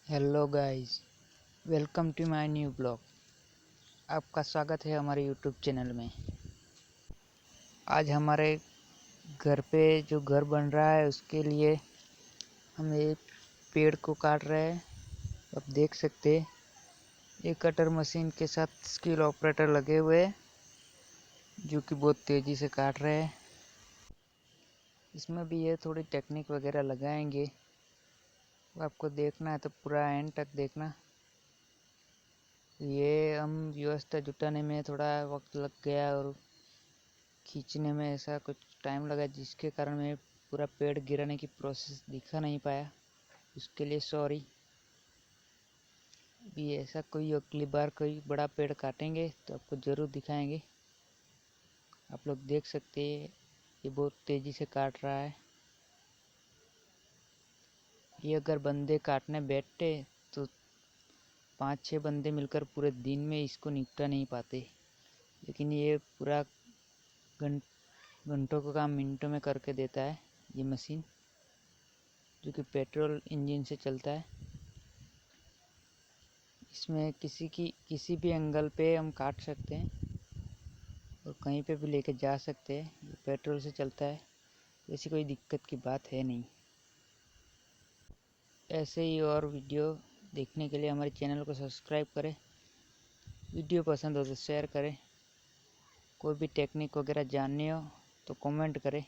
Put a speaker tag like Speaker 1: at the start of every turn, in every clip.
Speaker 1: Hello guys, welcome to my new blog. आपका स्वागत है हमारे यूट्यूब चैनल में। आज हमारे घर पे जो घर बन रहा है उसके लिए हम एक पेड़ को काट रहे हैं। आप देख सकते हैं एक कटर मशीन के साथ स्किल ऑपरेटर लगे हुए हैं जो कि बहुत तेज़ी से काट रहे हैं। इसमें भी ये थोड़ी टेक्निक वगैरह लगाएंगे। आपको देखना है तो पूरा एंड तक देखना। ये हम व्यवस्था जुटाने में थोड़ा वक्त लग गया और खींचने में ऐसा कुछ टाइम लगा जिसके कारण मैं पूरा पेड़ गिराने की प्रोसेस दिखा नहीं पाया। उसके लिए सॉरी। भी ऐसा कोई अगली बार कोई बड़ा पेड़ काटेंगे तो आपको ज़रूर दिखाएंगे। आप लोग देख सकते हैं ये बहुत तेज़ी से काट रहा है। ये अगर बंदे काटने बैठते तो 5-6 बंदे मिलकर पूरे दिन में इसको निपटा नहीं पाते, लेकिन ये पूरा घंटों का काम मिनटों में करके देता है। ये मशीन जो कि पेट्रोल इंजन से चलता है। इसमें किसी भी एंगल पे हम काट सकते हैं और कहीं पे भी लेके जा सकते हैं। ये पेट्रोल से चलता है, ऐसी कोई दिक्कत की बात है नहीं। ऐसे ही और वीडियो देखने के लिए हमारे चैनल को सब्सक्राइब करें। वीडियो पसंद हो तो शेयर करें। कोई भी टेक्निक वगैरह जाननी हो तो कमेंट करें।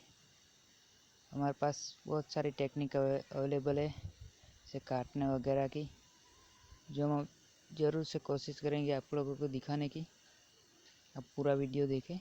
Speaker 1: हमारे पास बहुत सारी टेक्निक अवेलेबल है इसे काटने वगैरह की, जो हम ज़रूर से कोशिश करेंगे आप लोगों को दिखाने की। आप पूरा वीडियो देखें।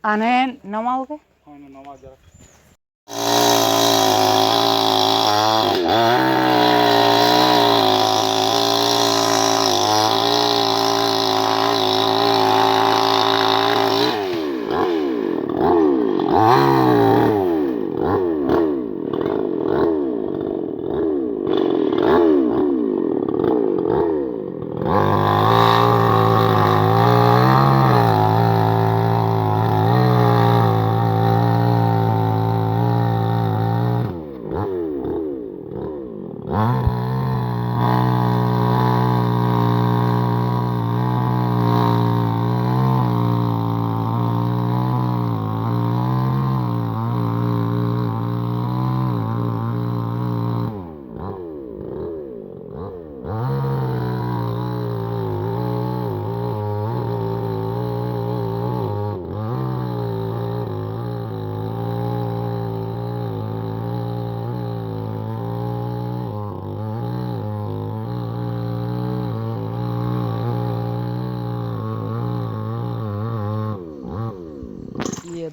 Speaker 1: आने नवा हो गए।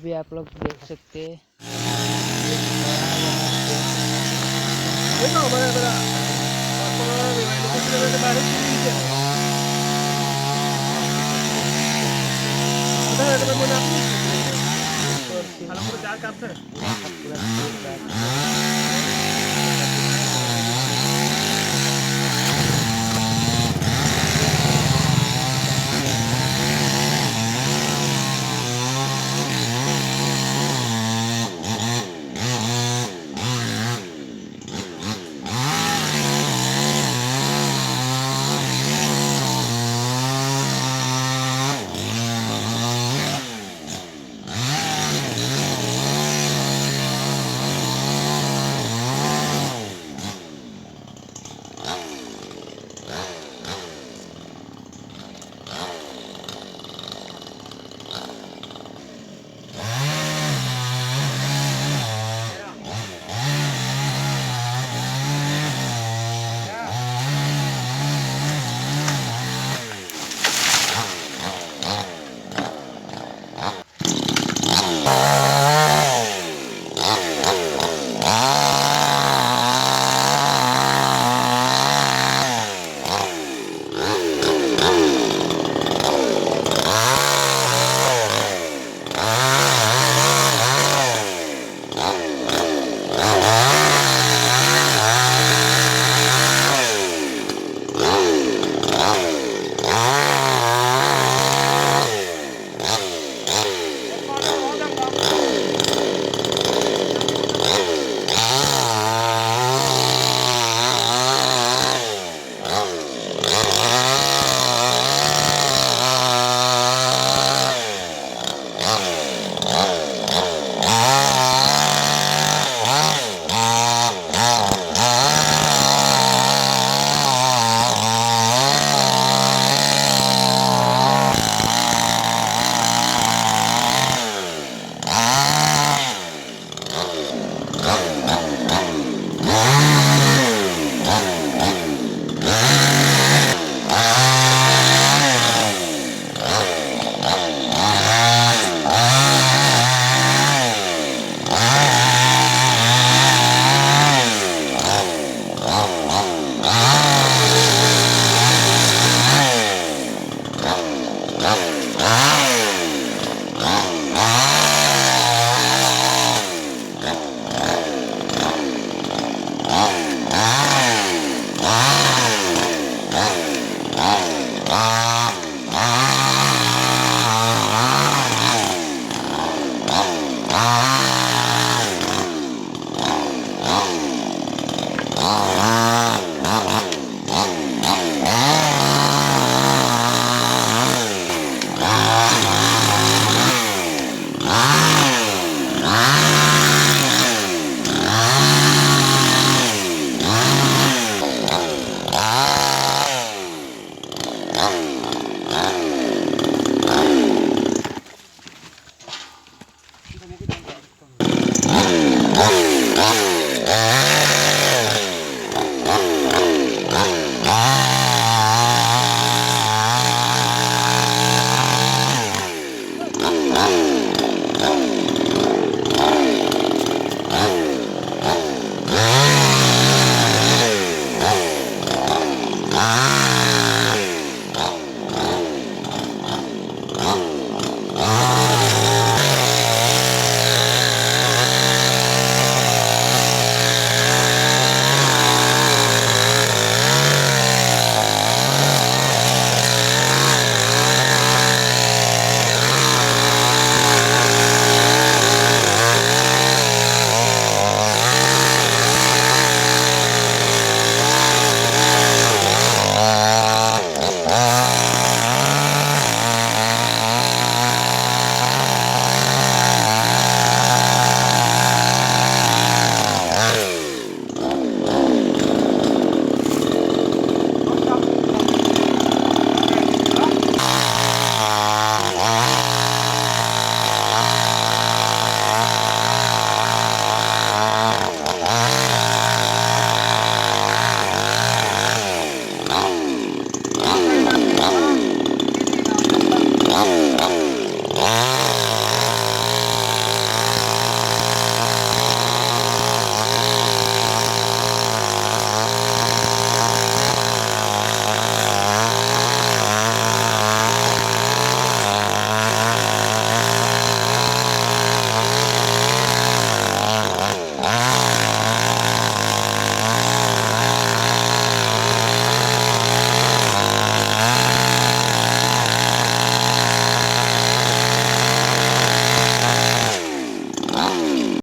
Speaker 1: भी आप लोग देख सकते हैं।